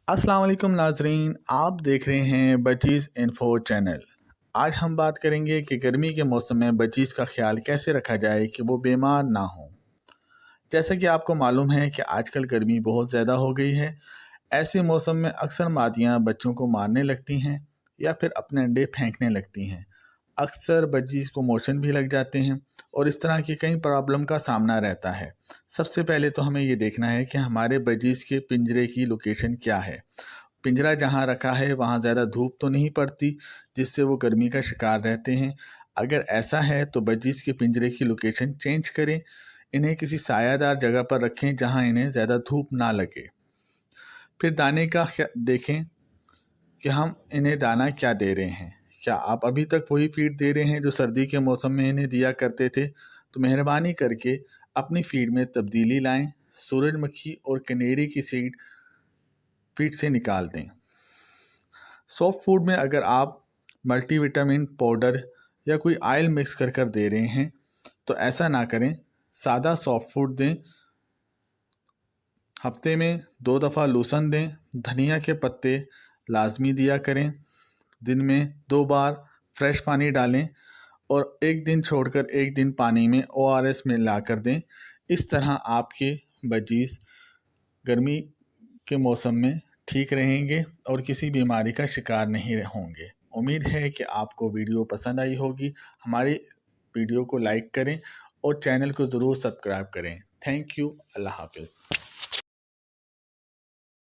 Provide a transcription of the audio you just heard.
अस्सलाम वालेकुम नाजरीन, आप देख रहे हैं बचीज़ इन्फो चैनल। आज हम बात करेंगे कि गर्मी के मौसम में बचीज़ का ख्याल कैसे रखा जाए कि वो बीमार ना हो। जैसा कि आपको मालूम है कि आजकल गर्मी बहुत ज़्यादा हो गई है। ऐसे मौसम में अक्सर मादियाँ बच्चों को मारने लगती हैं या फिर अपने अंडे फेंकने लगती हैं। अक्सर बचीज़ को मोशन भी लग जाते हैं और इस तरह की कई प्रॉब्लम का सामना रहता है। सबसे पहले तो हमें ये देखना है कि हमारे बचीज़ के पिंजरे की लोकेशन क्या है। पिंजरा जहाँ रखा है वहाँ ज़्यादा धूप तो नहीं पड़ती जिससे वो गर्मी का शिकार रहते हैं। अगर ऐसा है तो बचीज़ के पिंजरे की लोकेशन चेंज करें। इन्हें किसी सायादार जगह पर रखें जहाँ इन्हें ज़्यादा धूप ना लगे। फिर दाने का देखें कि हम इन्हें दाना क्या दे रहे हैं। क्या आप अभी तक वही फीड दे रहे हैं जो सर्दी के मौसम में इन्हें दिया करते थे? तो मेहरबानी करके अपनी फीड में तब्दीली लाएं। सूरजमुखी और कनेरी की सीड फीड से निकाल दें। सॉफ्ट फूड में अगर आप मल्टीविटामिन पाउडर या कोई ऑयल मिक्स कर दे रहे हैं तो ऐसा ना करें, सादा सॉफ्ट फूड दें। हफ्ते में 2 दफ़ा लूसन दें। धनिया के पत्ते लाजमी दिया करें। दिन में 2 बार फ्रेश पानी डालें और एक दिन छोड़कर एक दिन पानी में ORS मिला कर दें। इस तरह आपके बचीज़ गर्मी के मौसम में ठीक रहेंगे और किसी बीमारी का शिकार नहीं होंगे। उम्मीद है कि आपको वीडियो पसंद आई होगी। हमारी वीडियो को लाइक करें और चैनल को ज़रूर सब्सक्राइब करें। Thank you. अल्लाह हाफ़िज़।